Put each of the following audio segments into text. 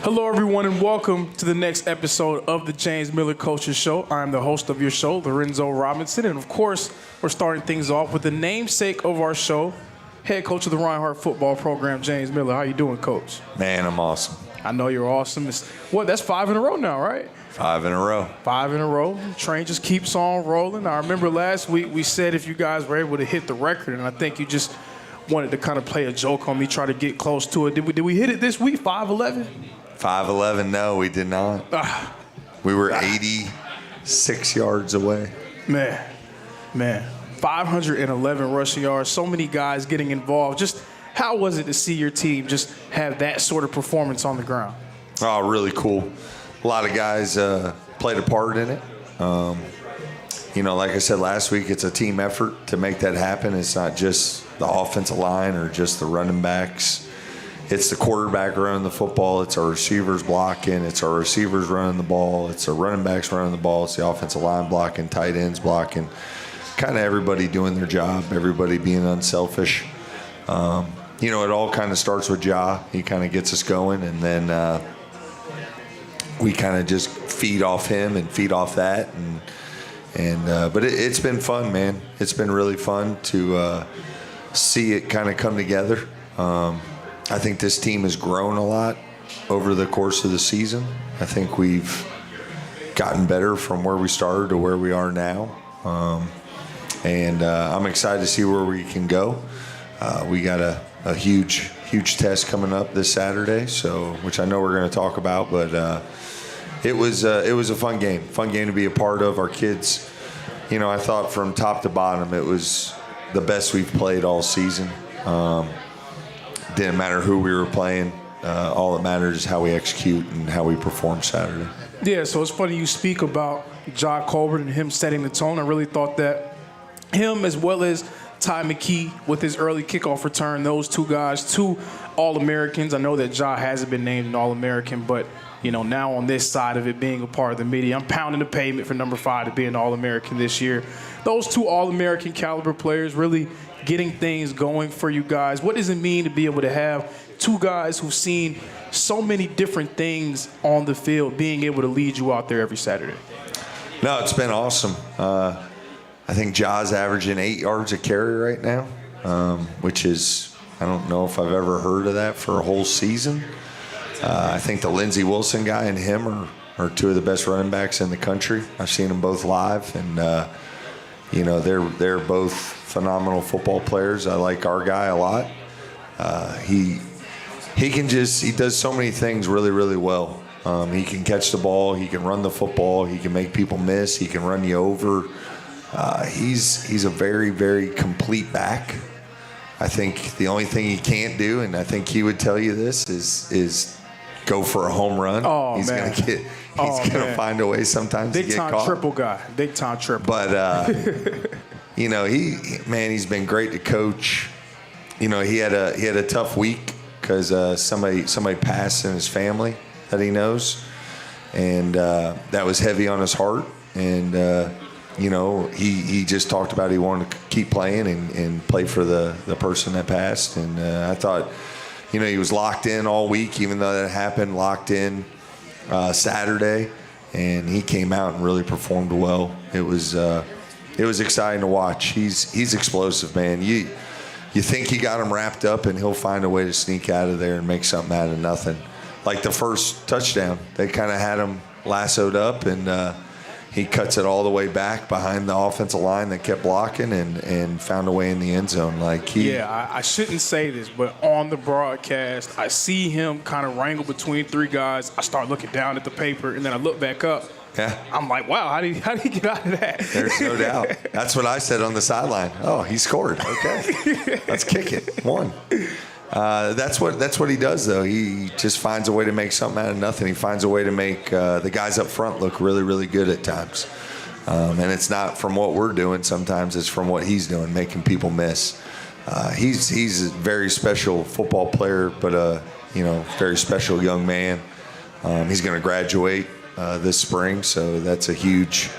Hello, everyone, and welcome to the next episode of the James Miller Coaches Show. I'm the host of your show, Lorenzo Robinson, and of course, we're starting things off with the namesake of our show, head coach of the Reinhardt football program, James Miller. How you doing, Coach? Man, I'm awesome. I know you're awesome. That's 5 in a row now, right? 5 in a row. 5 in a row. The train just keeps on rolling. I remember last week we said if you guys were able to hit the record, and I think you just wanted to kind of play a joke on me, try to get close to it. Did we hit it this week, 5-11? 5-11, no, we did not. We were 86 yards away. Man, 511 rushing yards, so many guys getting involved. Just how was it to see your team just have that sort of performance on the ground? Oh, really cool. A lot of guys played a part in it. Like I said last week, it's a team effort to make that happen. It's not just the offensive line or just the running backs. It's the quarterback running the football. It's our receivers blocking. It's our receivers running the ball. It's our running backs running the ball. It's the offensive line blocking, tight ends blocking. Kind of everybody doing their job, everybody being unselfish. It all kind of starts with Ja. He kind of gets us going, and then we kind of just feed off him and feed off that. But it's been fun, man. It's been really fun to see it kind of come together. I think this team has grown a lot over the course of the season. I think we've gotten better from where we started to where we are now. I'm excited to see where we can go. We got a huge test coming up this Saturday, which I know we're going to talk about, but it was a fun game to be a part of. Our kids, I thought from top to bottom it was the best we've played all season. Didn't matter who we were playing. All that matters is how we execute and how we perform Saturday. Yeah, so it's funny you speak about Ja Colbert and him setting the tone. I really thought that him as well as Ty McKee with his early kickoff return, those two guys, two All-Americans. I know that Ja hasn't been named an All-American, but now on this side of it being a part of the media, I'm pounding the pavement for number 5 to be an All-American this year. Those two All-American caliber players really getting things going for you guys. What does it mean to be able to have two guys who've seen so many different things on the field being able to lead you out there every Saturday? No, it's been awesome. I think Ja's averaging 8 yards a carry right now, which is, I don't know if I've ever heard of that for a whole season. I think the Lindsey Wilson guy and him are two of the best running backs in the country. I've seen them both live, and they're both phenomenal football players. I like our guy a lot. He does so many things really, really well. He can catch the ball. He can run the football. He can make people miss. He can run you over. He's a very, very complete back. I think the only thing he can't do, and I think he would tell you this, is go for a home run. Oh, he's man. He's gonna find a way sometimes to get caught. Big time triple. But he's been great to coach. He had a tough week because somebody passed in his family that he knows, and that was heavy on his heart. And he just talked about he wanted to keep playing and play for the person that passed. And I thought, he was locked in all week, even though that happened, locked in Saturday, and he came out and really performed well. It was exciting to watch. He's explosive, man. You think he got him wrapped up, and he'll find a way to sneak out of there and make something out of nothing. Like the first touchdown, they kind of had him lassoed up, and he cuts it all the way back behind the offensive line that kept blocking and found a way in the end zone. I shouldn't say this, but on the broadcast, I see him kind of wrangle between 3 guys. I start looking down at the paper, and then I look back up. Yeah. I'm like, wow, how did he get out of that? There's no doubt. That's what I said on the sideline. Oh, he scored. Okay. Let's kick it. 1. That's what he does, though. He just finds a way to make something out of nothing. He finds a way to make the guys up front look really, really good at times. And it's not from what we're doing. Sometimes it's from what he's doing, making people miss. He's a very special football player, but very special young man. He's going to graduate this spring, so that's a huge.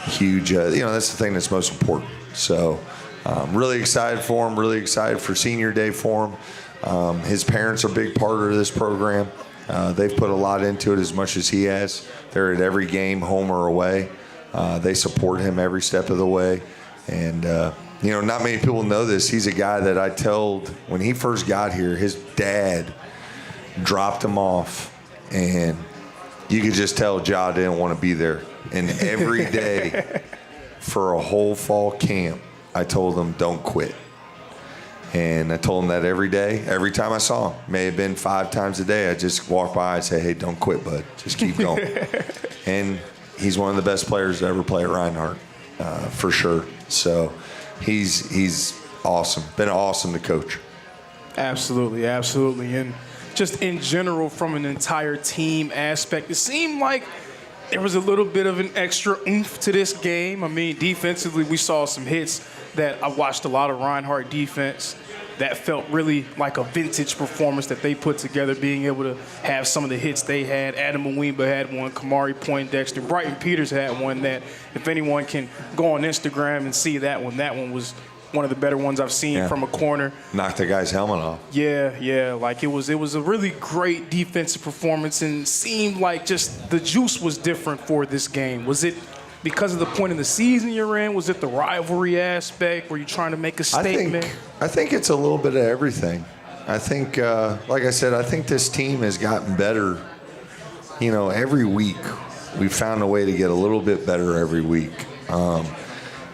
That's the thing that's most important. So, really excited for him. Really excited for senior day for him. His parents are a big part of this program. They've put a lot into it as much as he has. They're at every game, home or away. They support him every step of the way. And, not many people know this. He's a guy that I told when he first got here, his dad dropped him off. And you could just tell Ja didn't want to be there. And every day for a whole fall camp, I told him, don't quit. And I told him that every day, every time I saw him. May have been 5 times a day. I just walk by and say, hey, don't quit, bud. Just keep going. And he's one of the best players to ever play at Reinhardt, for sure. So he's awesome. Been awesome to coach. Absolutely, absolutely. And just in general, from an entire team aspect, it seemed like there was a little bit of an extra oomph to this game. I mean, defensively, we saw some hits that I watched a lot of Reinhardt defense that felt really like a vintage performance that they put together, being able to have some of the hits they had. Adam Mwimba had one, Kamari Poindexter, Brighton Peters had one that if anyone can go on Instagram and see that one was one of the better ones I've seen from a corner. Knocked the guy's helmet off. Yeah. Like it was a really great defensive performance and seemed like just the juice was different for this game. Was it because of the point in the season you're in? Was it the rivalry aspect? Were you trying to make a statement? I think it's a little bit of everything. I think, like I said, I think this team has gotten better. Every week we've found a way to get a little bit better every week.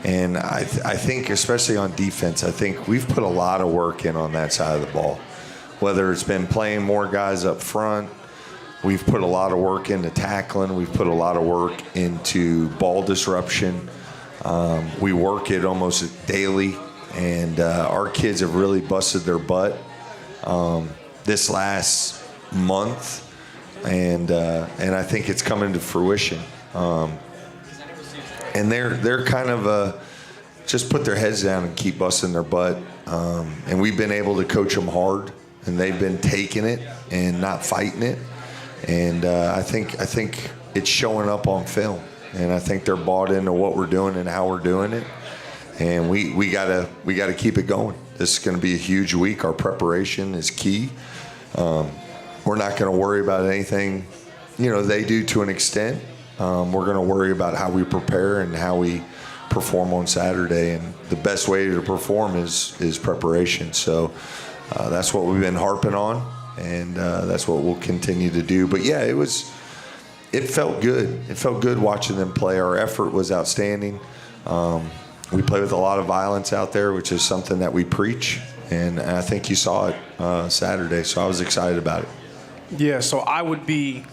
And I think, especially on defense, I think we've put a lot of work in on that side of the ball. Whether it's been playing more guys up front, we've put a lot of work into tackling. We've put a lot of work into ball disruption. We work it almost daily, and our kids have really busted their butt this last month, and I think it's coming to fruition. And they're kind of just put their heads down and keep busting their butt. And we've been able to coach them hard, and they've been taking it and not fighting it. And I think it's showing up on film. And I think they're bought into what we're doing and how we're doing it. And we gotta keep it going. This is going to be a huge week. Our preparation is key. We're not going to worry about anything, they do to an extent. We're going to worry about how we prepare and how we perform on Saturday, and the best way to perform is preparation. So that's what we've been harping on, and that's what we'll continue to do. But yeah, it felt good. It felt good watching them play. Our effort was outstanding. We play with a lot of violence out there, which is something that we preach, and I think you saw it Saturday. So I was excited about it. Yeah. So I would be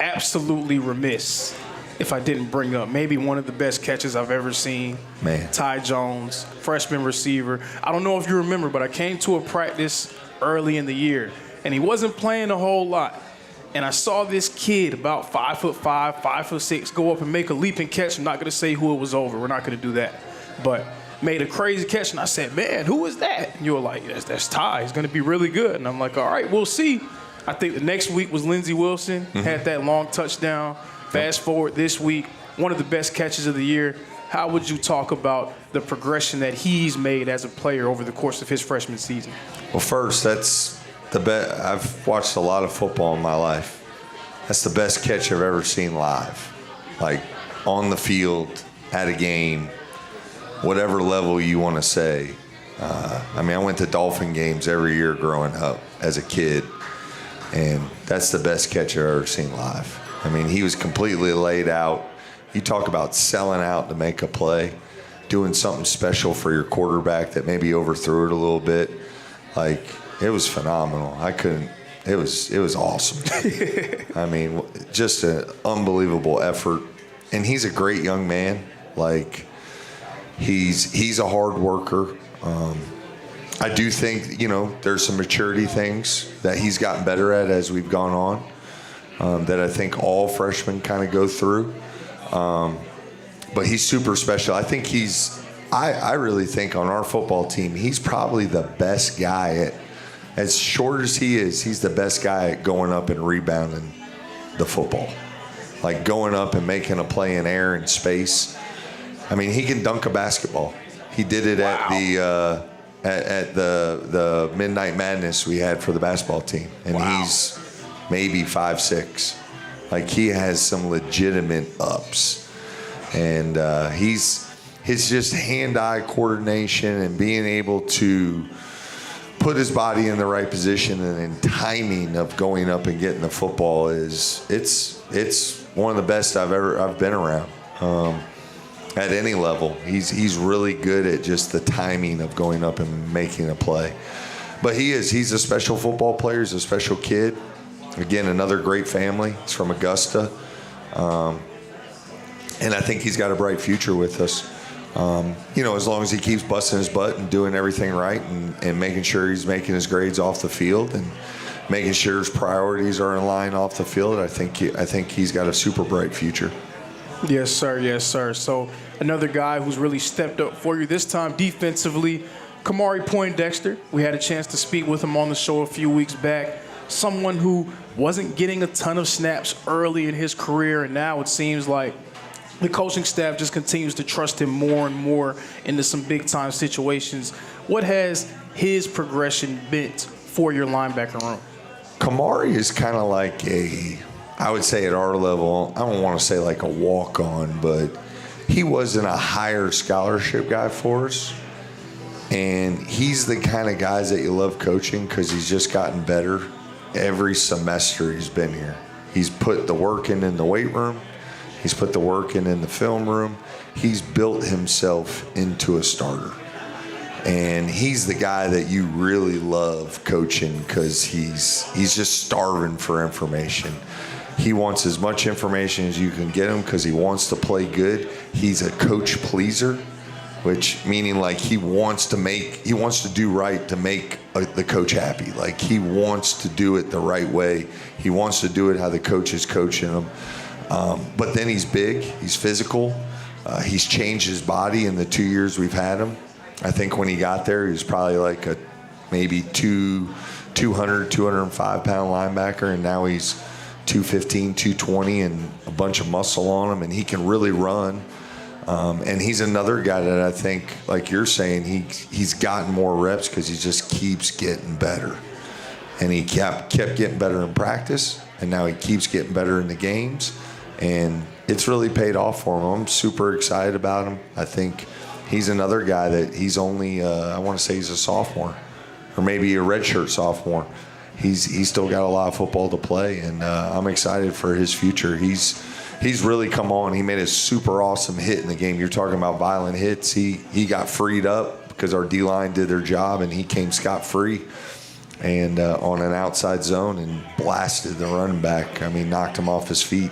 absolutely remiss if I didn't bring up maybe one of the best catches I've ever seen. Man. Ty Jones, freshman receiver. I don't know if you remember, but I came to a practice early in the year, and he wasn't playing a whole lot. And I saw this kid about 5'5", 5'6", go up and make a leaping catch. I'm not going to say who it was over. We're not going to do that. But made a crazy catch, and I said, man, who is that? And you were like, that's Ty. He's going to be really good. And I'm like, all right, we'll see. I think the next week was Lindsey Wilson, had that long touchdown. Fast forward this week, one of the best catches of the year. How would you talk about the progression that he's made as a player over the course of his freshman season? Well, first, that's the best. I've watched a lot of football in my life. That's the best catch I've ever seen live. Like on the field, at a game, whatever level you want to say. I went to Dolphin games every year growing up as a kid. And that's the best catch I've ever seen live. He was completely laid out. You talk about selling out to make a play, doing something special for your quarterback that maybe overthrew it a little bit. Like, it was phenomenal. It was awesome. Just an unbelievable effort. And he's a great young man. Like, he's a hard worker. I do think, there's some maturity things that he's gotten better at as we've gone on, that I think all freshmen kind of go through. But he's super special. I think I really think on our football team, he's probably the best guy at, as short as he is, he's the best guy at going up and rebounding the football. Like going up and making a play in air and space. He can dunk a basketball. He did it at the Midnight Madness we had for the basketball team, and maybe 5'6". Like, he has some legitimate ups. And his just hand-eye coordination and being able to put his body in the right position and then timing of going up and getting the football it's one of the best I've been around at any level. He's really good at just the timing of going up and making a play. But he's a special football player. He's a special kid. Again, another great family. He's from Augusta. And I think he's got a bright future with us. As long as he keeps busting his butt and doing everything right and making sure he's making his grades off the field and making sure his priorities are in line off the field, I think he's got a super bright future. Yes, sir. Yes, sir. So another guy who's really stepped up for you this time defensively, Kamari Poindexter. We had a chance to speak with him on the show a few weeks back. Someone who wasn't getting a ton of snaps early in his career, and now it seems like the coaching staff just continues to trust him more and more into some big-time situations. What has his progression been for your linebacker room? Kamari is kind of like I would say at our level, I don't want to say like a walk-on, but he wasn't a higher scholarship guy for us. And he's the kind of guys that you love coaching because he's just gotten better every semester he's been here. He's put the work in the weight room. He's put the work in the film room. He's built himself into a starter. And he's the guy that you really love coaching because he's just starving for information. He wants as much information as you can get him because he wants to play good. He's a coach pleaser, which meaning like he wants to do right to make the coach happy. Like, he wants to do it the right way. He wants to do it how the coach is coaching him. But then he's big, he's physical, he's changed his body in the 2 years we've had him. I think when he got there, he was probably like a maybe 200, 205-pound linebacker, and now he's 215, 220, and a bunch of muscle on him, and he can really run. And he's another guy that I think, like you're saying, he's gotten more reps because he just keeps getting better. And he kept getting better in practice, and now he keeps getting better in the games. And it's really paid off for him. I'm super excited about him. I think he's another guy that he's only, I want to say he's a sophomore or maybe a redshirt sophomore. He's still got a lot of football to play, and I'm excited for his future. He's really come on. He made a super awesome hit in the game. You're talking about violent hits. He got freed up because our D-line did their job, and he came scot-free and on an outside zone and blasted the running back. I mean, knocked him off his feet.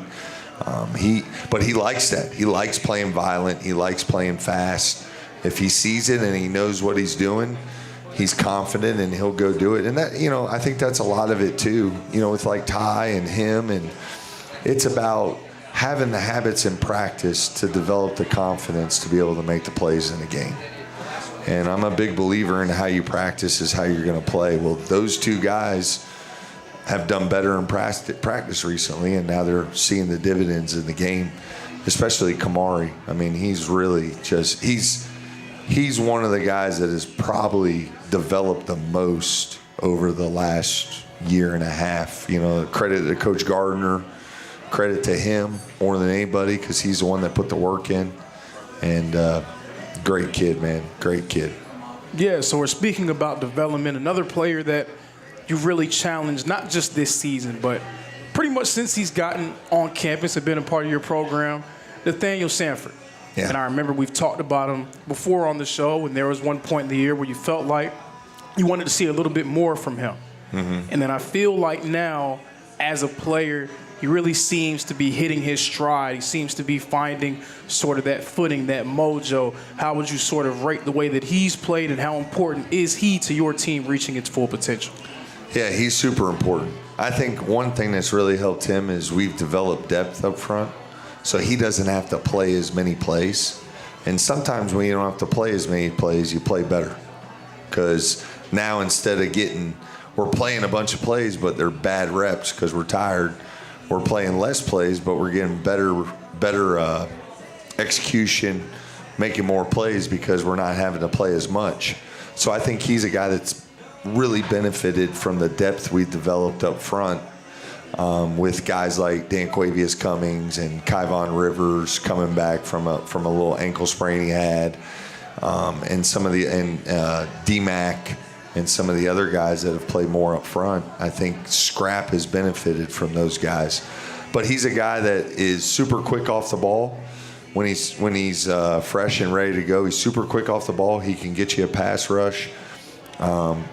But he likes that. He likes playing violent. He likes playing fast. If he sees it and he knows what he's doing, he's confident and he'll go do it. And that, I think that's a lot of it too. With like Ty and him, and it's about having the habits in practice to develop the confidence to be able to make the plays in the game. And I'm a big believer in how you practice is how you're going to play. Well, those two guys have done better in practice recently, and now they're seeing the dividends in the game, especially Kamari. I mean, he's really just he's one of the guys that has probably developed the most over the last year and a half. Credit to Coach Gardner, credit to him more than anybody because he's the one that put the work in. And great kid, man. Great kid. Yeah, so we're speaking about development. Another player that you've really challenged, not just this season, but pretty much since he's gotten on campus and been a part of your program, Nathaniel Sanford. Yeah. And I remember we've talked about him before on the show, and there was one point in the year where you felt like you wanted to see a little bit more from him. Mm-hmm. And then I feel like now, as a player, he really seems to be hitting his stride. He seems to be finding sort of that footing, that mojo. How would you sort of rate the way that he's played, and how important is he to your team reaching its full potential? Yeah, he's super important. I think one thing that's really helped him is we've developed depth up front, so he doesn't have to play as many plays. And sometimes when you don't have to play as many plays, you play better. Because now instead of we're playing a bunch of plays, but they're bad reps because we're tired. We're playing less plays, but we're getting better execution, making more plays because we're not having to play as much. So I think he's a guy that's really benefited from the depth we developed up front. with guys like Danquavius Cummings and Kyvon Rivers coming back from a little ankle sprain he had, and D-Mac and some of the other guys that have played more up front. I think Scrap has benefited from those guys. But he's a guy that is super quick off the ball. When he's fresh and ready to go, he's super quick off the ball. He can get you a pass rush.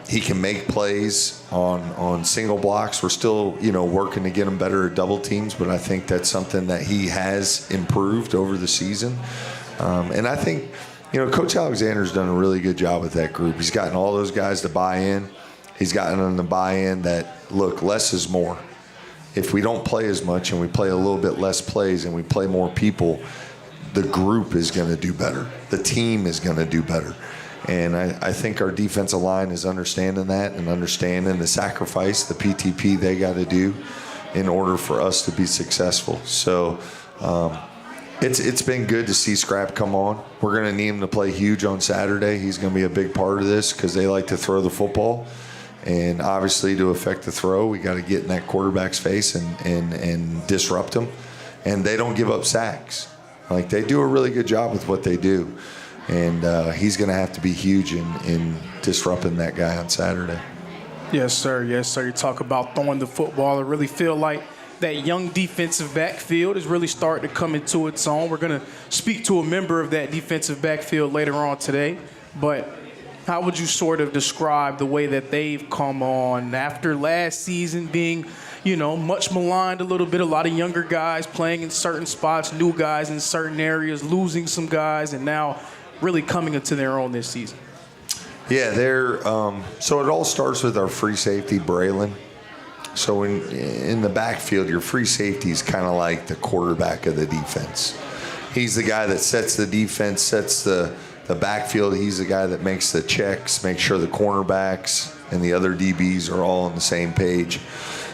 He can make plays on single blocks. We're still, working to get him better at double teams, but I think that's something that he has improved over the season. And I think, Coach Alexander's done a really good job with that group. He's gotten all those guys to buy in. He's gotten them to buy in that, look, less is more. If we don't play as much and we play a little bit less plays and we play more people, the group is going to do better. The team is going to do better. And I think our defensive line is understanding that and understanding the sacrifice, the PTP they got to do in order for us to be successful. So it's been good to see Scrap come on. We're going to need him to play huge on Saturday. He's going to be a big part of this because they like to throw the football. And obviously to affect the throw, we got to get in that quarterback's face and disrupt him. And they don't give up sacks. Like, they do a really good job with what they do. And he's going to have to be huge in disrupting that guy on Saturday. Yes, sir. Yes, sir. You talk about throwing the football. I really feel like that young defensive backfield is really starting to come into its own. We're going to speak to a member of that defensive backfield later on today. But how would you sort of describe the way that they've come on after last season being, much maligned a little bit, a lot of younger guys playing in certain spots, new guys in certain areas, losing some guys, and now really coming into their own this season? Yeah, so it all starts with our free safety, Braylon. So in the backfield, your free safety is kind of like the quarterback of the defense. He's the guy that sets the defense, sets the backfield. He's the guy that makes the checks, makes sure the cornerbacks and the other DBs are all on the same page.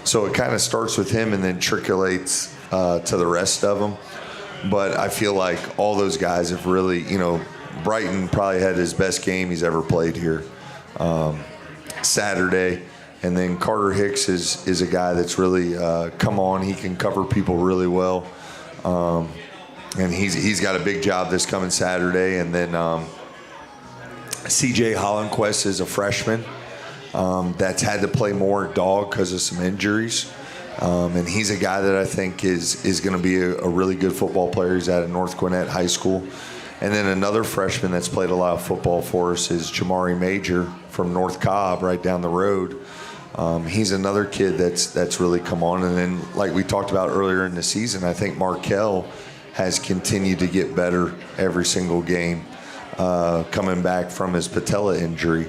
So it kind of starts with him and then trickulates to the rest of them. But I feel like all those guys have really, Brighton probably had his best game he's ever played here Saturday. And then Carter Hicks is a guy that's really come on. He can cover people really well. And he's got a big job this coming Saturday. And then C.J. Hollenquist is a freshman that's had to play more dog because of some injuries. And he's a guy that I think is going to be a really good football player. He's out of North Gwinnett High School. And then another freshman that's played a lot of football for us is Jamari Major from North Cobb, right down the road. He's another kid that's really come on. And then, like we talked about earlier in the season, I think Markel has continued to get better every single game, coming back from his patella injury.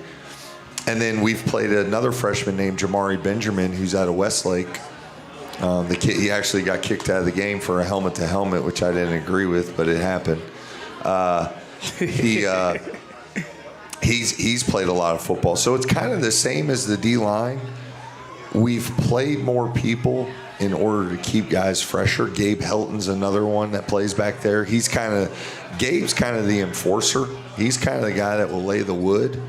And then we've played another freshman named Jamari Benjamin, who's out of Westlake. The kid, he actually got kicked out of the game for a helmet-to-helmet, which I didn't agree with, but it happened. He's played a lot of football. So it's kind of the same as the D-line. We've played more people in order to keep guys fresher. Gabe Helton's another one that plays back there. Gabe's kind of the enforcer. He's kind of the guy that will lay the wood.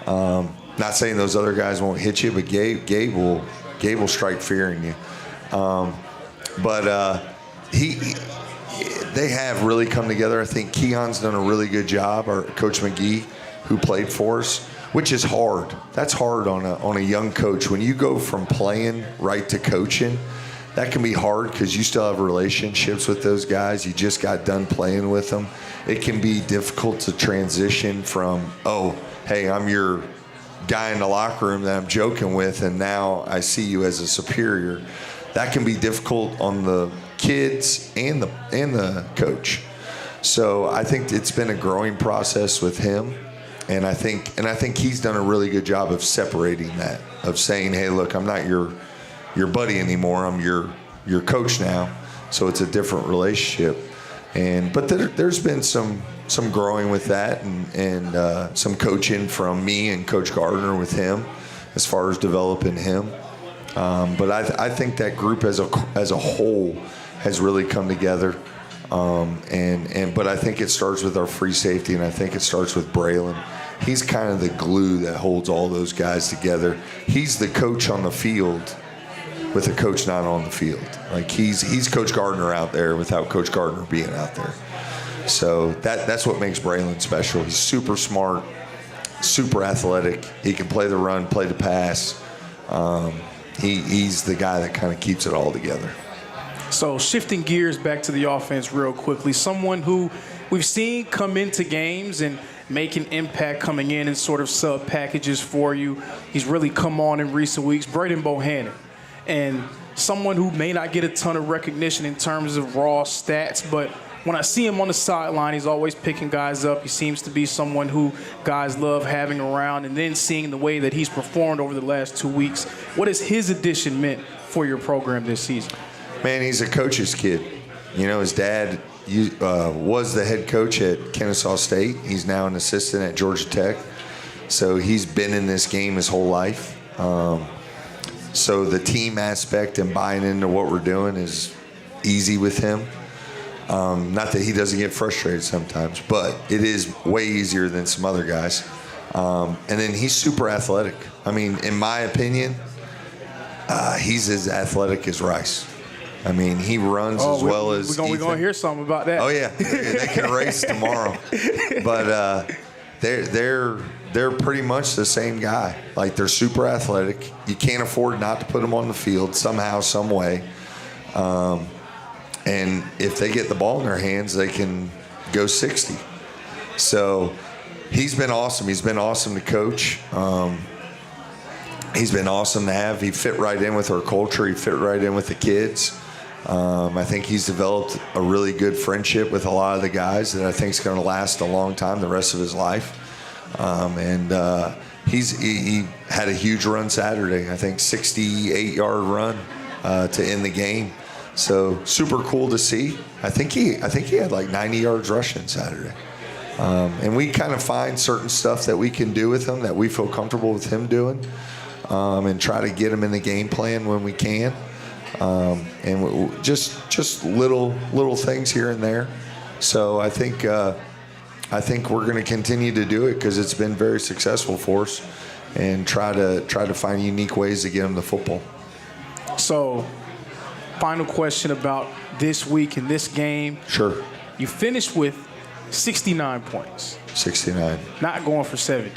Not saying those other guys won't hit you, but Gabe will strike fear in you. They have really come together. I think Keon's done a really good job, or Coach McGee, who played for us, which is hard. That's hard on a young coach. When you go from playing right to coaching, that can be hard because you still have relationships with those guys. You just got done playing with them. It can be difficult to transition from, oh, hey, I'm your guy in the locker room that I'm joking with, and now I see you as a superior. That can be difficult on the kids and the coach. So I think it's been a growing process with him, and I think he's done a really good job of separating that, of saying, hey, look, I'm not your buddy anymore. I'm your coach now. So it's a different relationship. But there's been some growing with that, and some coaching from me and Coach Gardner with him as far as developing him. But I think that group as a whole has really come together. But I think it starts with our free safety, and I think it starts with Braylon. He's kind of the glue that holds all those guys together. He's the coach on the field, with a coach not on the field. Like he's Coach Gardner out there without Coach Gardner being out there. So that's what makes Braylon special. He's super smart, super athletic. He can play the run, play the pass. He's the guy that kind of keeps it all together. So shifting gears back to the offense real quickly, someone who we've seen come into games and make an impact coming in sort of sub packages for you. He's really come on in recent weeks, Braden Bohannon. And someone who may not get a ton of recognition in terms of raw stats, but when I see him on the sideline, he's always picking guys up. He seems to be someone who guys love having around. And then seeing the way that he's performed over the last 2 weeks, what has his addition meant for your program this season? Man, he's a coach's kid. You know, his dad was the head coach at Kennesaw State. He's now an assistant at Georgia Tech. So he's been in this game his whole life. So the team aspect and buying into what we're doing is easy with him. Not that he doesn't get frustrated sometimes, but it is way easier than some other guys. And then he's super athletic. I mean, in my opinion, he's as athletic as Rice. I mean, he runs as well as We're going to hear something about that. Oh, yeah. They can race tomorrow. But they're pretty much the same guy. Like, they're super athletic. You can't afford not to put them on the field somehow, some way. And if they get the ball in their hands, they can go 60. So he's been awesome. He's been awesome to coach. He's been awesome to have. He fit right in with our culture. He fit right in with the kids. I think he's developed a really good friendship with a lot of the guys that I think is going to last a long time, the rest of his life. He had a huge run Saturday. I think 68-yard run to end the game. So super cool to see. I think he had like 90 yards rushing Saturday. And we kind of find certain stuff that we can do with him that we feel comfortable with him doing, and try to get him in the game plan when we can. And just little things here and there. So I think we're going to continue to do it because it's been very successful for us, and try to find unique ways to get him the football. So, final question about this week and this game. Sure. You finished with 69 points. 69. Not going for 70.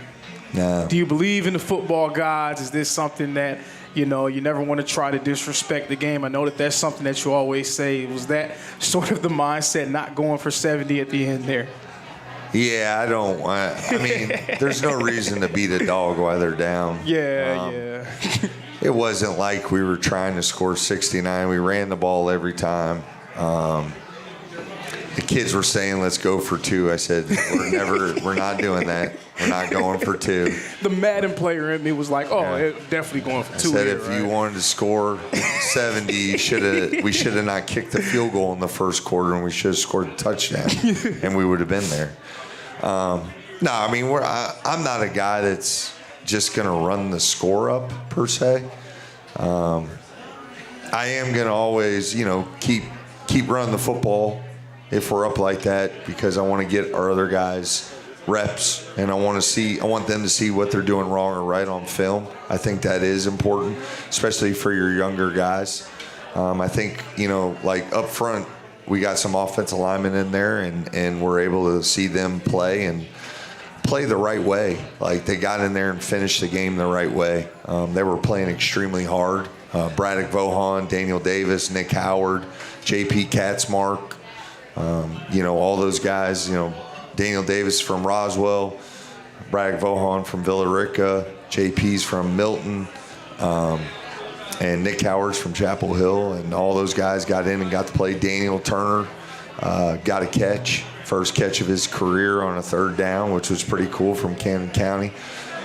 No. Do you believe in the football gods? Is this something that, you never want to try to disrespect the game? I know that's something that you always say. Was that sort of the mindset, not going for 70 at the end there? Yeah, I mean, there's no reason to beat a dog while they're down. Yeah. It wasn't like we were trying to score 69. We ran the ball every time. The kids were saying, let's go for 2. I said, we're not doing that. We're not going for 2. The Madden player in me was like, definitely going for 2. I said, if you wanted to score 70, we should have not kicked the field goal in the first quarter, and we should have scored a touchdown, and we would have been there. No, I mean, I'm not a guy that's just going to run the score up, per se. I am going to always, keep running the football if we're up like that, because I want to get our other guys reps, and I want them to see what they're doing wrong or right on film. I think that is important, especially for your younger guys. I think, like up front, we got some offensive linemen in there, and we're able to see them play the right way. Like, they got in there and finished the game the right way. They were playing extremely hard. Braddock Vohan, Daniel Davis, Nick Howard, J.P. Katzmark, all those guys, Daniel Davis from Roswell, Braddock Vohan from Villa Rica, JP's from Milton, and Nick Howard's from Chapel Hill, and all those guys got in and got to play. Daniel Turner got a catch, first catch of his career on a 3rd down, which was pretty cool, from Camden County.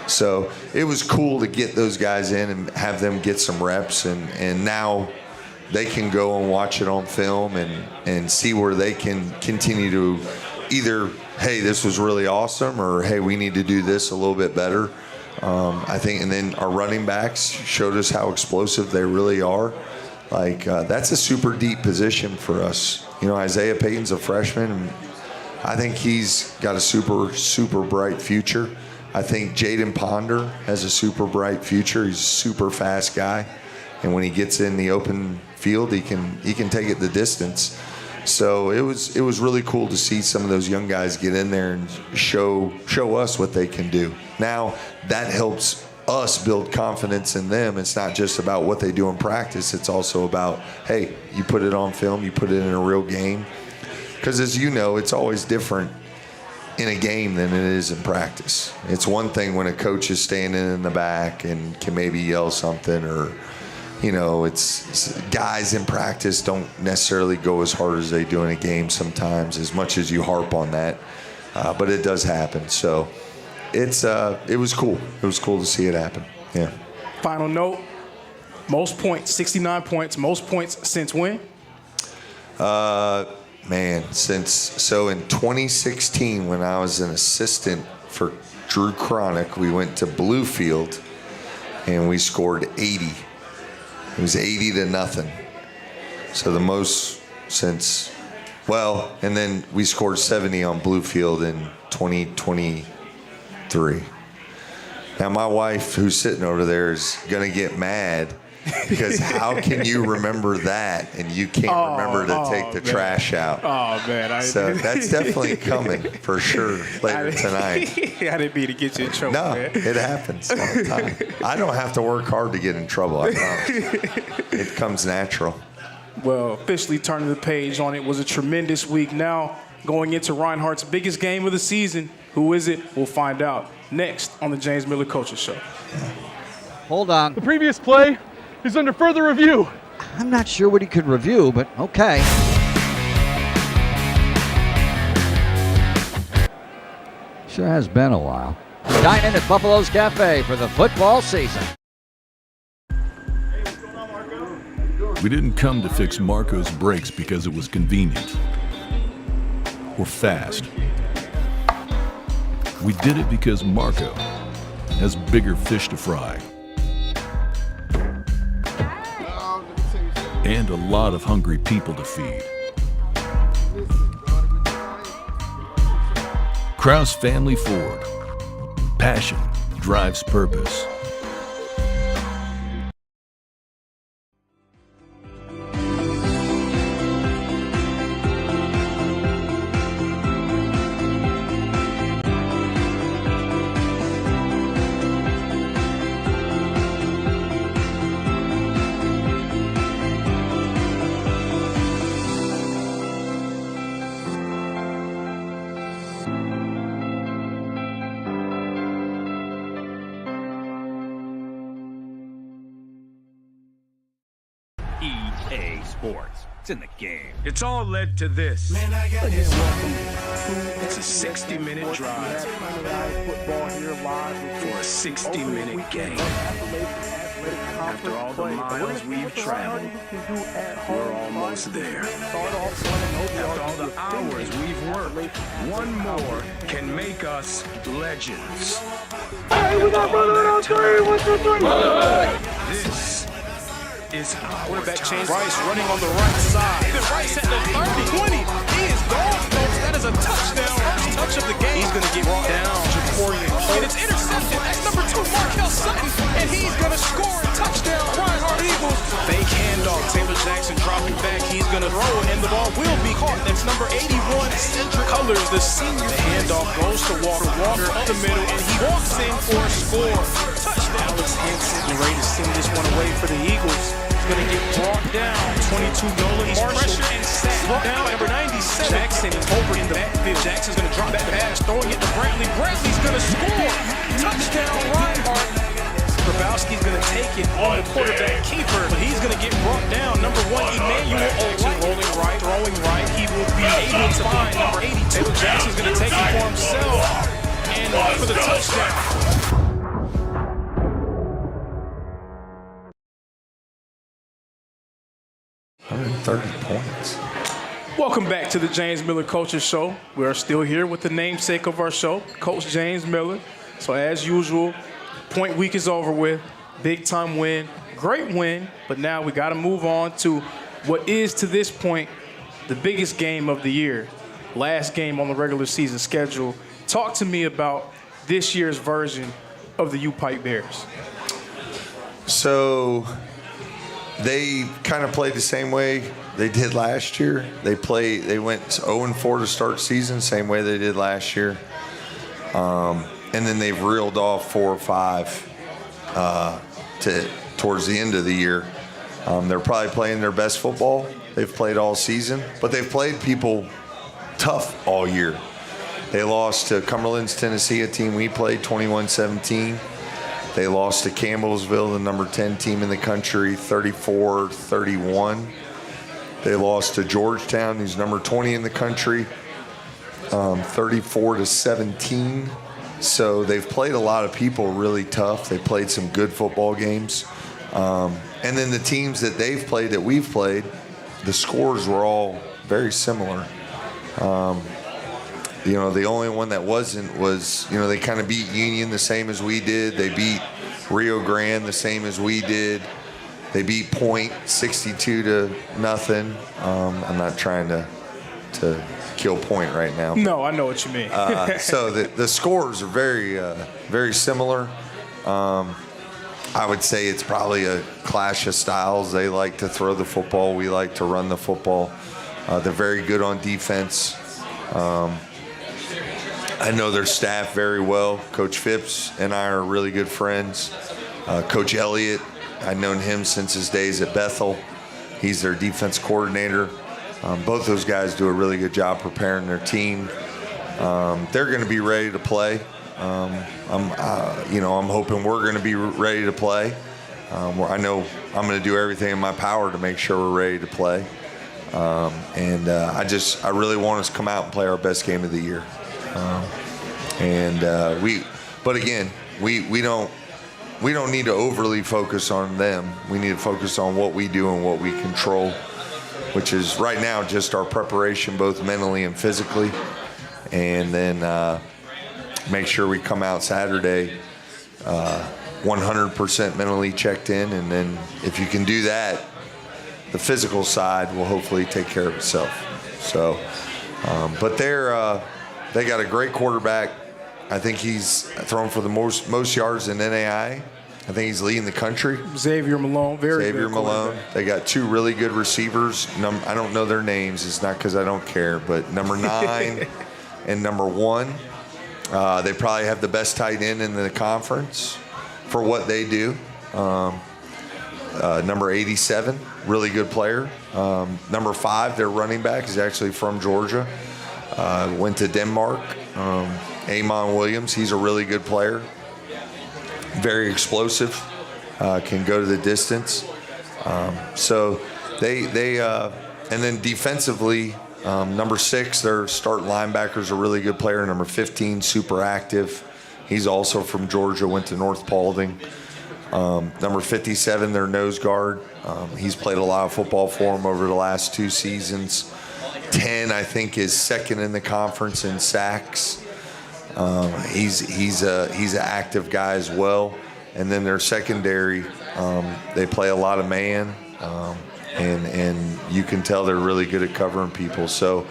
So it was cool to get those guys in and have them get some reps, and now they can go and watch it on film and see where they can continue to either, hey, this was really awesome, or hey, we need to do this a little bit better. I think, and then our running backs showed us how explosive they really are. Like, that's a super deep position for us. Isaiah Payton's a freshman, and I think he's got a super, super bright future. I think Jaden Ponder has a super bright future. He's a super fast guy. and when he gets in the open field, he can take it the distance. So it was really cool to see some of those young guys get in there and show us what they can do. Now that helps us build confidence in them. It's not just about what they do in practice. It's also about, hey, you put it on film, you put it in a real game. Because as you know, it's always different in a game than it is in practice. It's one thing when a coach is standing in the back and can maybe yell something, or, you know, it's guys in practice don't necessarily go as hard as they do in a game sometimes, as much as you harp on that. But it does happen. So it was cool. It was cool to see it happen. Yeah. Final note, most points, 69 points, most points since when? So in 2016, when I was an assistant for Drew Cronick, we went to Bluefield and we scored 80. It was 80-0. So the most since, and then we scored 70 on Bluefield in 2023. Now my wife, who's sitting over there, is gonna get mad. Because how can you remember that and you can't remember to take the trash out? Oh, man. So that's definitely coming for sure later tonight. I didn't mean to get you in trouble, No, man. it happens all the time. I don't have to work hard to get in trouble, I promise. It comes natural. Well, officially turning the page on it was a tremendous week. Now, going into Reinhardt's biggest game of the season. Who is it? We'll find out next on the James Miller Coaches Show. Hold on. The previous play is under further review. I'm not sure what he could review, but okay. Sure has been a while. Dine in at Buffalo's Cafe for the football season. We didn't come to fix Marco's brakes because it was convenient or fast. We did it because Marco has bigger fish to fry and a lot of hungry people to feed. Krause Family Ford. Passion drives purpose. EA Sports. It's in the game. It's all led to this. It's a 60-minute drive for a 60-minute game. After all the miles we've traveled, we're almost there. After all the hours we've worked, one more can make us legends. Hey, we're not running on three. 1, 2, 3. This is our Quarterback change. time. Rice running on the right side. Rice at the 30, 20. He is gone, folks. That is a touchdown. First touch of the game. He's going to get down. Jaborian. And it's intercepted. That's number 2, Markel Sutton. And he's going to score a touchdown. Reinhardt Eagles. Fake handoff. Taylor Jackson dropping back. He's going to throw it, and the ball will be caught. That's number 81, Cedric Colors, the senior. The handoff goes to Walker. Walker up the middle, and he walks in for a score. Touchdown. Alex Henson ready to send this one away for the Eagles. Going to get brought down. 22 Nola. He's pressured and set. Brought down number 97. Jackson is over in the backfield. Jackson's going to drop that pass, throwing it to Bradley. Bradley's going to score. Touchdown, Reinhardt. Grabowski's going to take it on the quarterback keeper, but he's going to get brought down. Number 1, Emmanuel Olsen, rolling right, throwing right. He will be able to find number 82. Taylor Jackson's going to take it for himself and for the touchdown. 130 points. Welcome back to the James Miller Coaches Show. We are still here with the namesake of our show, Coach James Miller. So as usual, point week is over with. Big time win, great win, but now we got to move on to what is to this point the biggest game of the year. Last game on the regular season schedule. Talk to me about this year's version of the U-Pike Bears. So they kind of played the same way they did last year. They went 0-4 to start season, same way they did last year. And then they've reeled off 4 or 5 towards the end of the year. They're probably playing their best football they've played all season, but they've played people tough all year. They lost to Cumberland's Tennessee, a team we played, 21-17. They lost to Campbellsville, the number 10 team in the country, 34-31. They lost to Georgetown, who's number 20 in the country, 34-17. So they've played a lot of people really tough. They played some good football games. And then the teams that they've played, that we've played, the scores were all very similar. The only one that wasn't was, they kind of beat Union the same as we did. They beat Rio Grande the same as we did. They beat Point 62-0. I'm not trying to kill Point right now. No, I know what you mean. So the scores are very, very similar. I would say it's probably a clash of styles. They like to throw the football. We like to run the football. They're very good on defense. I know their staff very well. Coach Phipps and I are really good friends. Coach Elliott, I've known him since his days at Bethel. He's their defense coordinator. Both those guys do a really good job preparing their team. They're going to be ready to play. I'm hoping we're going to be ready to play. I know I'm going to do everything in my power to make sure we're ready to play. I really want us to come out and play our best game of the year. But again, we don't need to overly focus on them. We need to focus on what we do and what we control, which is right now just our preparation, both mentally and physically, and then make sure we come out Saturday 100% mentally checked in, and then if you can do that, the physical side will hopefully take care of itself. So, but they got a great quarterback. I think he's thrown for the most yards in NAIA. I think he's leading the country. Xavier Malone, Xavier Malone. They got 2 really good receivers. I don't know their names. It's not because I don't care, but number 9 and number 1. They probably have the best tight end in the conference for what they do. Number 87, really good player. Number 5, their running back, is actually from Georgia. Went to Denmark. Amon Williams, he's a really good player. Very explosive. Can go to the distance. So they and then defensively, number 6, their start linebacker is a really good player. Number 15, super active. He's also from Georgia, went to North Paulding. Number 57, their nose guard. He's played a lot of football for them over the last 2 seasons. 10, I think, is second in the conference in sacks. He's an active guy as well. And then their secondary, they play a lot of man, and you can tell they're really good at covering people. So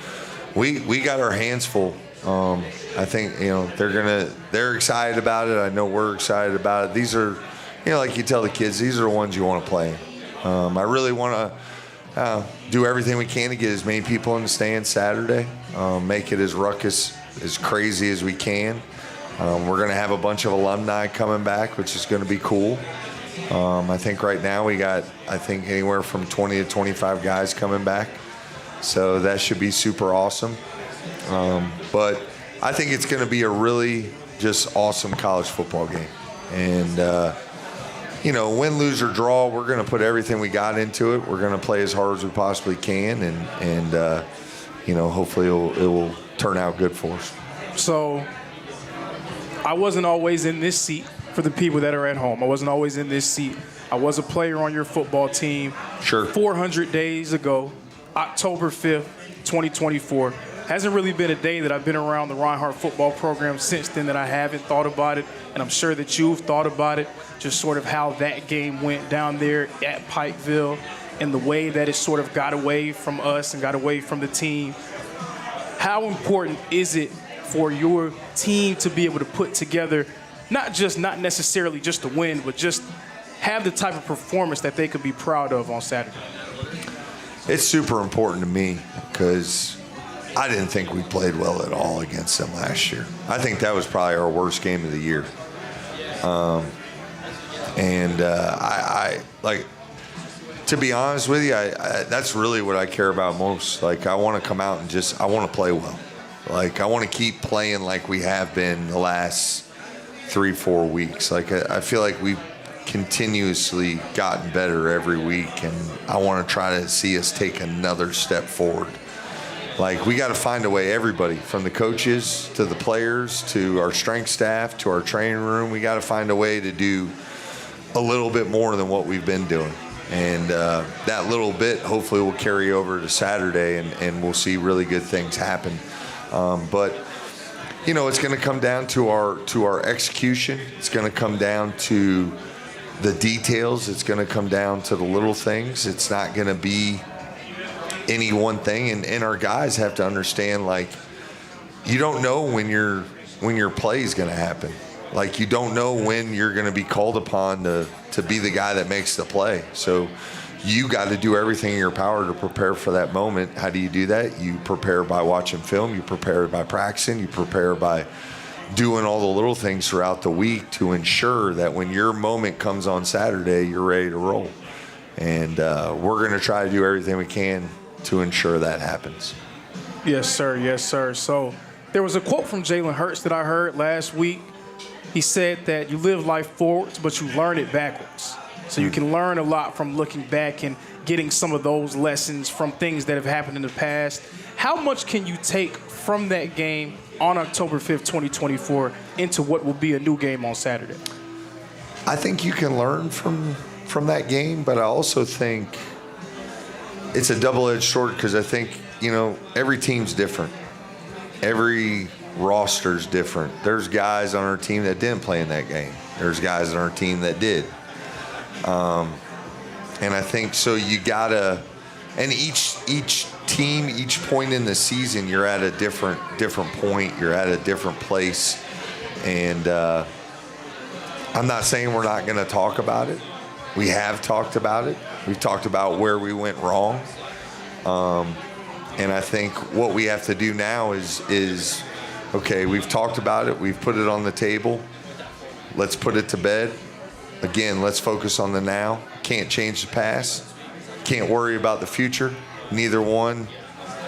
we got our hands full. I think they're excited about it. I know we're excited about it. These are, like you tell the kids, these are the ones you want to play. I really want to do everything we can to get as many people in the stands Saturday. Make it as ruckus, as crazy as we can. We're going to have a bunch of alumni coming back, which is going to be cool. I think right now we got, anywhere from 20 to 25 guys coming back. So that should be super awesome. But I think it's going to be a really just awesome college football game. And, win, lose, or draw, we're going to put everything we got into it. We're going to play as hard as we possibly can. And hopefully it will turn out good for us. So I wasn't always in this seat for the people that are at home. I wasn't always in this seat. I was a player on your football team. Sure. 400 days ago, October 5th, 2024. Hasn't really been a day that I've been around the Reinhardt football program since then that I haven't thought about it, and I'm sure that you've thought about it, just sort of how that game went down there at Pikeville and the way that it sort of got away from us and got away from the team. How important is it for your team to be able to put together not necessarily just to win, but just have the type of performance that they could be proud of on Saturday? It's super important to me because I didn't think we played well at all against them last year. I think that was probably our worst game of the year. I like, to be honest with you, that's really what I care about most. Like, I want to come out and I want to play well. Like, I want to keep playing like we have been the last 3-4 weeks. Like, I feel like we've continuously gotten better every week, and I want to try to see us take another step forward. Like, we got to find a way, everybody, from the coaches to the players to our strength staff to our training room, we got to find a way to do a little bit more than what we've been doing. And that little bit hopefully will carry over to Saturday, and we'll see really good things happen. But, you know, it's going to come down to our execution. It's going to come down to the details. It's going to come down to the little things. It's not going to be any one thing. And our guys have to understand, like, you don't know when your play is going to happen. Like, you don't know when you're going to be called upon to be the guy that makes the play. So you got to do everything in your power to prepare for that moment. How do you do that? You prepare by watching film. You prepare by practicing. You prepare by doing all the little things throughout the week to ensure that when your moment comes on Saturday, you're ready to roll. And we're going to try to do everything we can to ensure that happens. Yes, sir. Yes, sir. So there was a quote from Jalen Hurts that I heard last week. He said that you live life forwards, but you learn it backwards. So you can learn a lot from looking back and getting some of those lessons from things that have happened in the past. How much can you take from that game on October 5th, 2024, into what will be a new game on Saturday? I think you can learn from that game, but I also think it's a double-edged sword because I think, you know, every team's different. Every roster's different. There's guys on our team that didn't play in that game. There's guys on our team that did. And I think so you gotta, and each team, each point in the season, you're at a different point. You're at a different place. And I'm not saying we're not going to talk about it. We have talked about it. We've talked about where we went wrong. And I think what we have to do now is okay, we've talked about it. We've put it on the table. Let's put it to bed. Again, let's focus on the now. Can't change the past. Can't worry about the future. Neither one.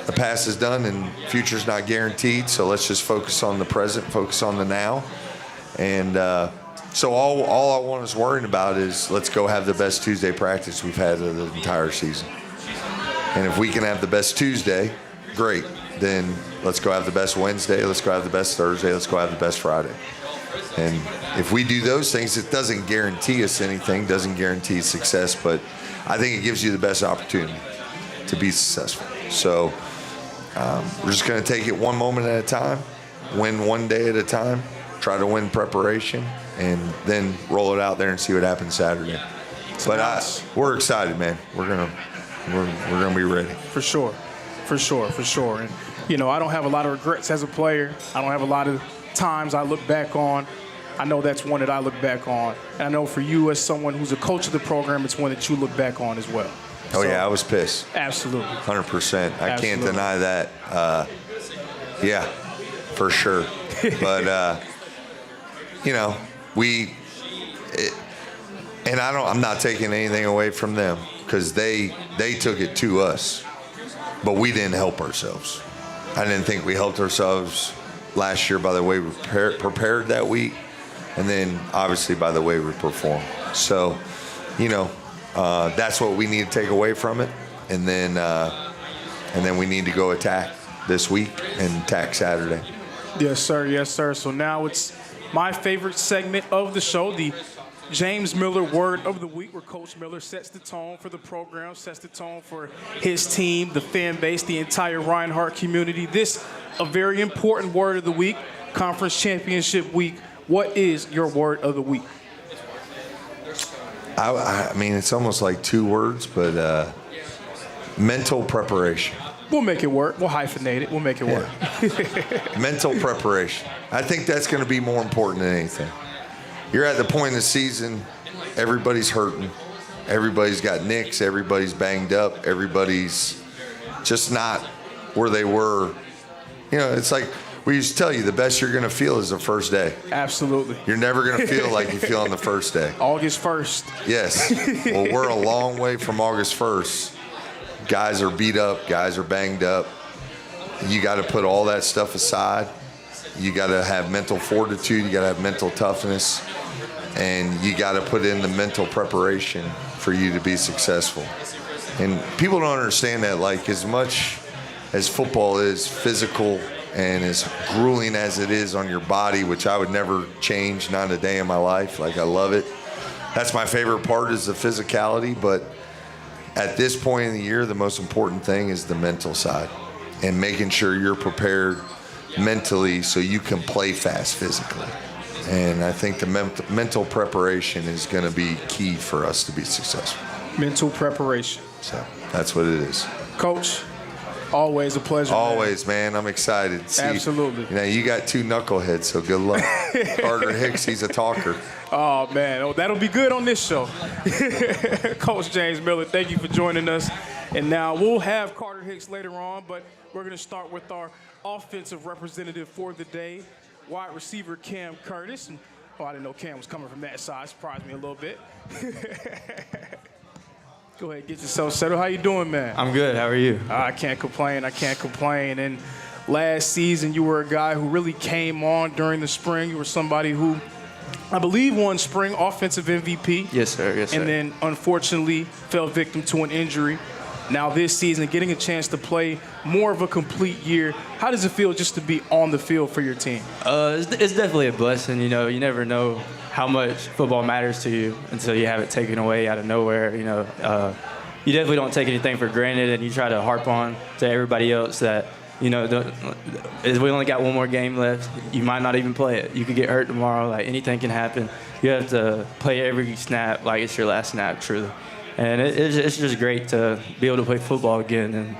The past is done and future's not guaranteed. So let's just focus on the present, focus on the now. And so all I want us worrying about is let's go have the best Tuesday practice we've had of the entire season. And if we can have the best Tuesday, great. Then let's go have the best Wednesday. Let's go have the best Thursday. Let's go have the best Friday. And if we do those things, it doesn't guarantee us anything, doesn't guarantee success, but I think it gives you the best opportunity to be successful. So we're just going to take it one moment at a time, win one day at a time, try to win preparation, and then roll it out there and see what happens Saturday. But we're excited, man. We're gonna be ready. For sure. And, you know, I don't have a lot of regrets as a player. I don't have a lot of times I look back on. I know that's one that I look back on. And I know for you as someone who's a coach of the program, it's one that you look back on as well. Oh, yeah, I was pissed. Absolutely. 100%. I can't deny that. Yeah, for sure. But, you know, I'm not taking anything away from them because they took it to us, but we didn't help ourselves. I didn't think we helped ourselves last year by the way we prepared that week, and then obviously by the way we performed. So, you know, that's what we need to take away from it, and then we need to go attack this week and attack Saturday. Yes, sir. Yes, sir. So now it's my favorite segment of the show, the James Miller Word of the Week, where Coach Miller sets the tone for the program, sets the tone for his team, the fan base, the entire Reinhardt community. This, a very important word of the week, Conference Championship Week. What is your word of the week? I mean, it's almost like two words, but mental preparation. We'll make it work. We'll hyphenate it. We'll make it work. Mental preparation. I think that's going to be more important than anything. You're at the point in the season, everybody's hurting. Everybody's got nicks. Everybody's banged up. Everybody's just not where they were. You know, it's like we used to tell you, the best you're going to feel is the first day. Absolutely. You're never going to feel like you feel on the first day. August 1st. Yes. Well, we're a long way from August 1st. Guys are beat up. Guys are banged up. You got to put all that stuff aside. You got to have mental fortitude. You got to have mental toughness. And you got to put in the mental preparation for you to be successful. And people don't understand that, like, as much as football is physical and as grueling as it is on your body, which I would never change, not a day in my life. Like, I love it. That's my favorite part, is the physicality. But at this point in the year, the most important thing is the mental side and making sure you're prepared mentally so you can play fast physically. And I think the mental preparation is going to be key for us to be successful. Mental preparation. So that's what it is. Coach, always a pleasure. Always, man. I'm excited. See, absolutely. You know, you got two knuckleheads, so good luck. Carter Hicks, he's a talker. Oh, man. Oh, that'll be good on this show. Coach James Miller, thank you for joining us. And now we'll have Carter Hicks later on, but we're going to start with our offensive representative for the day, wide receiver Cam Curtis. And, I didn't know Cam was coming from that side. Surprised me a little bit. Go ahead, get yourself settled. How you doing, man? I'm good. How are you? I can't complain. And last season, you were a guy who really came on during the spring. You were somebody who, I believe, won spring offensive MVP. Yes, sir. Yes, sir. And then, unfortunately, fell victim to an injury. Now this season, getting a chance to play more of a complete year, how does it feel just to be on the field for your team? It's definitely a blessing. You know, you never know how much football matters to you until you have it taken away out of nowhere. You know, you definitely don't take anything for granted, and you try to harp on to everybody else that, you know, we only got one more game left. You might not even play it. You could get hurt tomorrow. Like, anything can happen. You have to play every snap like it's your last snap, truly. And it's just great to be able to play football again and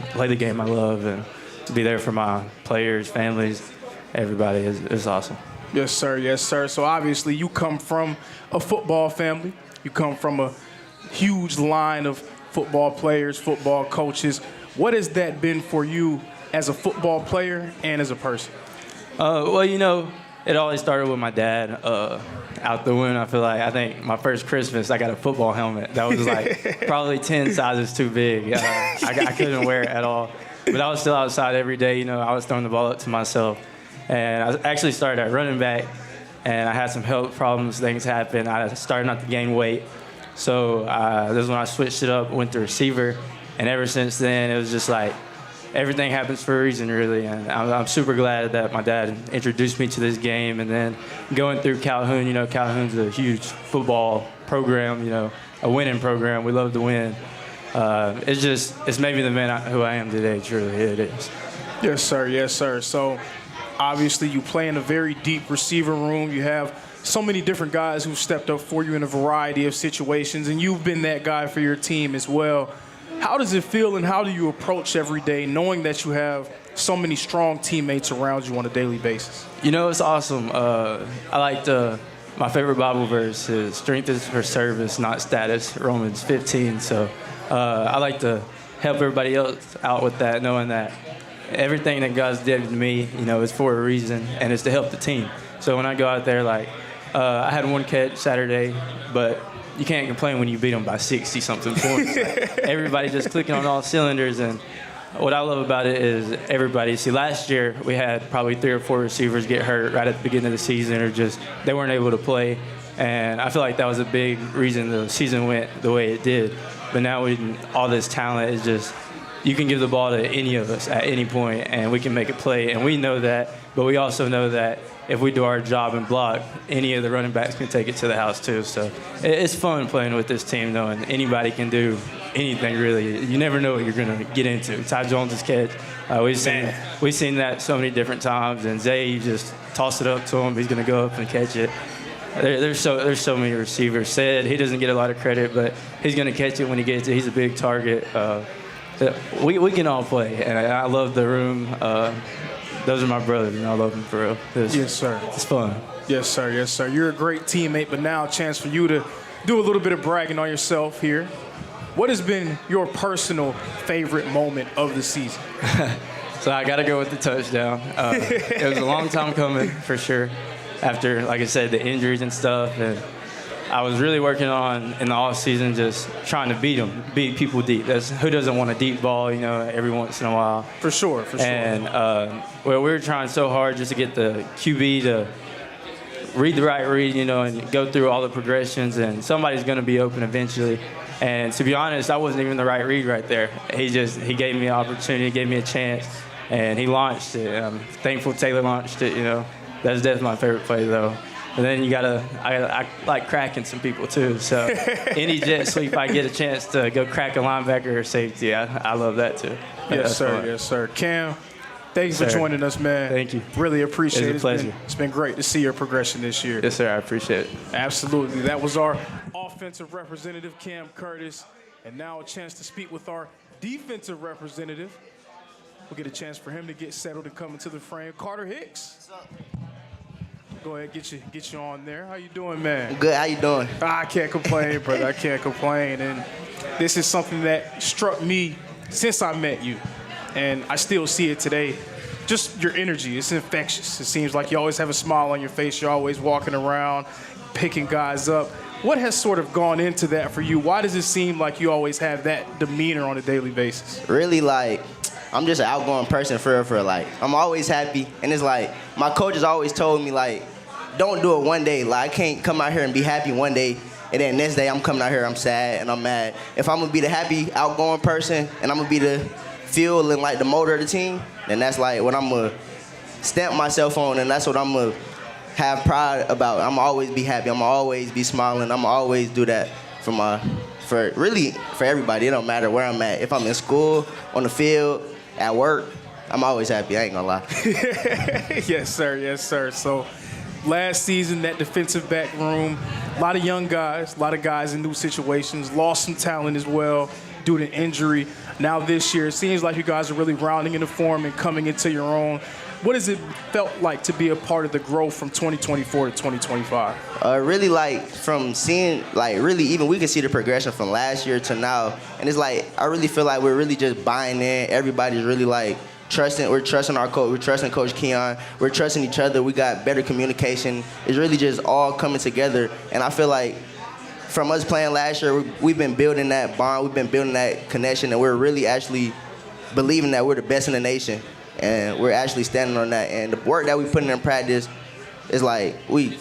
play the game I love, and to be there for my players, families, everybody is awesome. Yes, sir. Yes, sir. So obviously you come from a football family. You come from a huge line of football players, football coaches. What has that been for you as a football player and as a person? Well, you know, it always started with my dad. Out the window, I think my first Christmas, I got a football helmet that was like probably 10 sizes too big. I couldn't wear it at all. But I was still outside every day. You know, I was throwing the ball up to myself. And I actually started at running back, and I had some health problems. Things happened. I started not to gain weight. So this is when I switched it up, went to receiver. And ever since then, it was just like, everything happens for a reason, really, and I'm super glad that my dad introduced me to this game. And then going through Calhoun, you know, Calhoun's a huge football program, you know, a winning program. We love to win. It's made me the man who I am today, truly, it is. Yes, sir. Yes, sir. So obviously you play in a very deep receiver room. You have so many different guys who've stepped up for you in a variety of situations, and you've been that guy for your team as well. How does it feel, and how do you approach every day knowing that you have so many strong teammates around you on a daily basis? You know, it's awesome. My favorite Bible verse is strength is for service, not status, Romans 15. So I like to help everybody else out with that, knowing that everything that God's did to me, you know, is for a reason, and it's to help the team. So when I go out there, I had one catch Saturday, but you can't complain when you beat them by 60-something points. Everybody just clicking on all cylinders. And what I love about it is everybody. See, last year we had probably 3 or 4 receivers get hurt right at the beginning of the season, or just they weren't able to play. And I feel like that was a big reason the season went the way it did. But now all this talent is just, you can give the ball to any of us at any point, and we can make a play. And we know that, but we also know that if we do our job and block, any of the running backs can take it to the house too. So it's fun playing with this team, though, and anybody can do anything, really. You never know what you're going to get into. Ty Jones' catch, we've seen that so many different times, and Zay, you just toss it up to him, he's going to go up and catch it. There's so many receivers. Said he doesn't get a lot of credit, but he's going to catch it when he gets it. He's a big target. We can all play, and I love the room. those are my brothers, and I love them for real. Yes, sir. It's fun. Yes, sir. Yes, sir. You're a great teammate, but now a chance for you to do a little bit of bragging on yourself here. What has been your personal favorite moment of the season? So I got to go with the touchdown. It was a long time coming, for sure, after, like I said, the injuries and stuff. And I was really working on, in the offseason, just trying to beat people deep. Who doesn't want a deep ball, every once in a while? For sure, for sure. And, we were trying so hard just to get the QB to read the right read, and go through all the progressions, and somebody's going to be open eventually. And to be honest, I wasn't even the right read right there. He gave me an opportunity, gave me a chance, and he launched it. I'm thankful Taylor launched it, That's definitely my favorite play, though. And then I like cracking some people, too. So any jet sweep I get a chance to go crack a linebacker or safety, I love that, too. Yes, sir. Fun. Yes, sir. Cam, thank you for joining us, man. Thank you. Really appreciate it. It's a pleasure. It's been great to see your progression this year. Yes, sir. I appreciate it. Absolutely. That was our offensive representative, Cam Curtis. And now a chance to speak with our defensive representative. We'll get a chance for him to get settled and come into the frame. Carter Hicks. What's up? Go ahead, get you on there. How you doing, man? Good. How you doing? I can't complain, brother. I can't complain. And this is something that struck me since I met you, and I still see it today. Just your energy. It's infectious. It seems like you always have a smile on your face. You're always walking around, picking guys up. What has sort of gone into that for you? Why does it seem like you always have that demeanor on a daily basis? Really, I'm just an outgoing person for I'm always happy. And it's my coaches always told me, don't do it one day. I can't come out here and be happy one day, and then next day I'm coming out here, I'm sad and I'm mad. If I'm going to be the happy, outgoing person, and I'm going to be the fuel and, the motor of the team, then that's, what I'm going to stamp myself on, and that's what I'm going to have pride about. I'm going to always be happy. I'm going to always be smiling. I'm going to always do that for everybody. It don't matter where I'm at. If I'm in school, on the field, at work, I'm always happy. I ain't gonna lie. Yes, sir. Yes, sir. So last season, that defensive back room, a lot of young guys, a lot of guys in new situations, lost some talent as well due to injury. Now this year, it seems like you guys are really rounding into form and coming into your own. What has it felt like to be a part of the growth from 2024 to 2025? Really, from seeing, really, even we can see the progression from last year to now. And it's I really feel like we're really just buying in. Everybody's really, trusting. We're trusting our coach. We're trusting Coach Keon. We're trusting each other. We got better communication. It's really just all coming together. And I feel like from us playing last year, we've been building that bond. We've been building that connection. And we're really actually believing that we're the best in the nation. And we're actually standing on that. And the work that we put in practice is we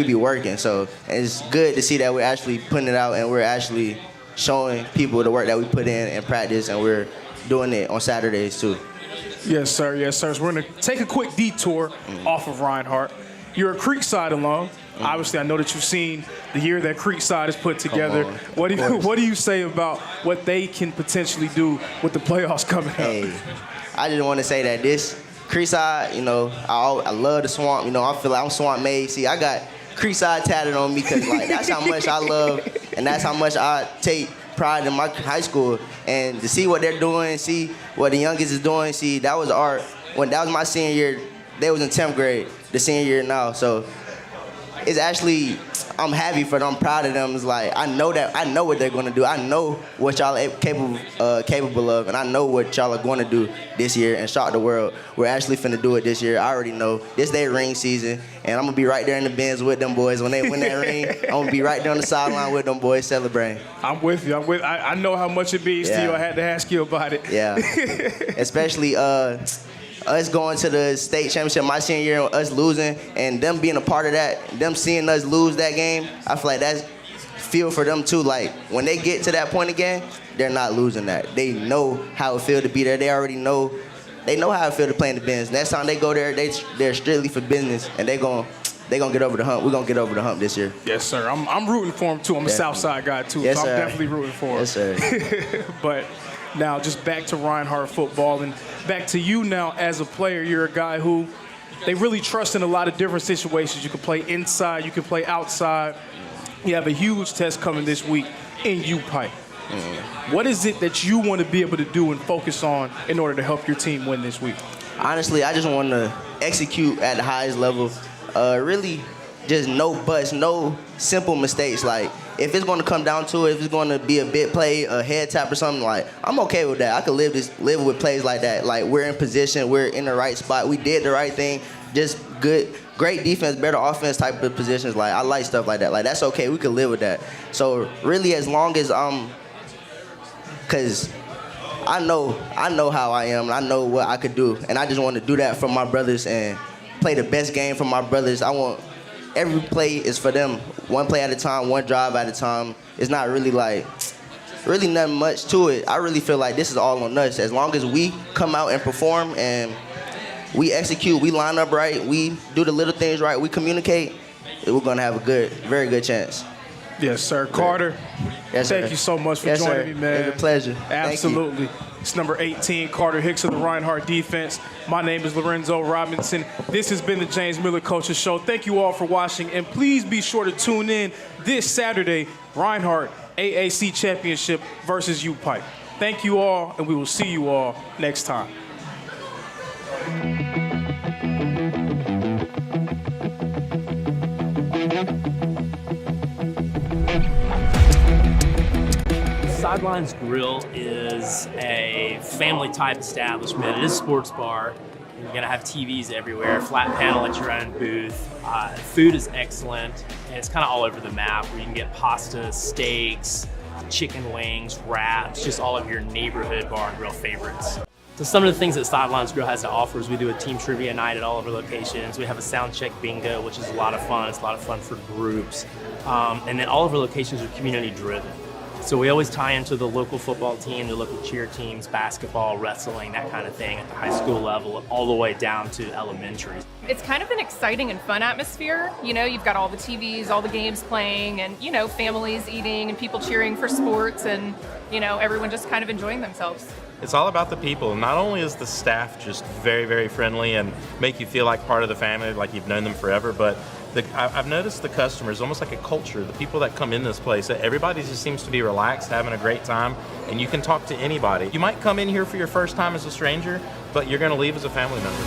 be working. So it's good to see that we're actually putting it out and we're actually showing people the work that we put in practice, and we're doing it on Saturdays too. Yes, sir. Yes, sir. So we're going to take a quick detour off of Reinhardt. You're a Creekside alum. Obviously, I know that you've seen the year that Creekside has put together. What do you say about what they can potentially do with the playoffs coming up? Hey, I just want to say that this Creekside, I love the Swamp. I feel like I'm Swamp made. See, I got Creekside tatted on me because that's how much I love, and that's how much I take pride in my high school. And to see what they're doing, see what the youngest is doing, see that was when that was my senior year. They was in 10th grade, the senior year now. So it's actually, I'm happy for them. I'm proud of them. It's I know what they're going to do. I know what y'all are capable of, and I know what y'all are going to do this year and shock the world. We're actually finna do it this year. I already know. This their ring season, and I'm going to be right there in the bins with them boys. When they win that ring, I'm going to be right there on the sideline with them boys celebrating. I'm with you. I know how much it means to you. I had to ask you about it. Yeah. Especially us going to the state championship my senior year, us losing, and them being a part of that, them seeing us lose that game, I feel like that's feel for them too. When they get to that point again, they're not losing that. They know how it feels to be there. They already know. They know how it feels to play in the bins. Next time they go there, they're strictly for business, and they're gonna get over the hump. We're gonna get over the hump this year. Yes, sir. I'm rooting for them too. I'm a Southside guy too, yes, so I'm sir. definitely rooting for them. Yes, sir. But now, just back to Reinhardt football and back to you now as a player. You're a guy who they really trust in a lot of different situations. You can play inside, you can play outside. You have a huge test coming this week in U-Pike. What is it that you want to be able to do and focus on in order to help your team win this week? honestly, I just want to execute at the highest level. Really, just no buts, no simple mistakes. Like, if it's going to come down to it, if it's going to be a big play, a head tap or something, like, I'm okay with that. I could live with plays like that. Like, we're in position, we're in the right spot, we did the right thing, just great defense, better offense type of positions. Like, I like stuff like that. Like, that's okay. We could live with that. So, really, as long as because I know how I am, and I know what I could do, and I just want to do that for my brothers and play the best game for my brothers. I want every play is for them, one play at a time, one drive at a time. It's not really really nothing much to it. I really feel like this is all on us. As long as we come out and perform and we execute, we line up right, we do the little things right, we communicate, we're gonna have a very good chance. Yes, sir. Carter, yes, thank sir. you so much for Yes, joining sir. me, man. It's a pleasure. Absolutely. It's number 18, Carter Hicks of the Reinhardt defense. My name is Lorenzo Robinson. This has been the James Miller Coaches Show. Thank you all for watching, and please be sure to tune in this Saturday, Reinhardt AAC Championship versus U-Pike. Thank you all, and we will see you all next time. Sidelines Grill is a family-type establishment. It is a sports bar. You're gonna have TVs everywhere, flat panel at your own booth. Food is excellent, and it's kind of all over the map, where you can get pasta, steaks, chicken wings, wraps, just all of your neighborhood bar and grill favorites. So some of the things that Sidelines Grill has to offer is we do a team trivia night at all of our locations. We have a sound check bingo, which is a lot of fun. It's a lot of fun for groups. And then all of our locations are community driven. So we always tie into the local football team, the local cheer teams, basketball, wrestling, that kind of thing at the high school level, all the way down to elementary. It's kind of an exciting and fun atmosphere. You know, you've got all the TVs, all the games playing, and, you know, families eating and people cheering for sports, and, you know, everyone just kind of enjoying themselves. It's all about the people. Not only is the staff just very, very friendly and make you feel like part of the family, like you've known them forever, but I've noticed the customers, almost like a culture, the people that come in this place, everybody just seems to be relaxed, having a great time, and you can talk to anybody. You might come in here for your first time as a stranger, but you're going to leave as a family member.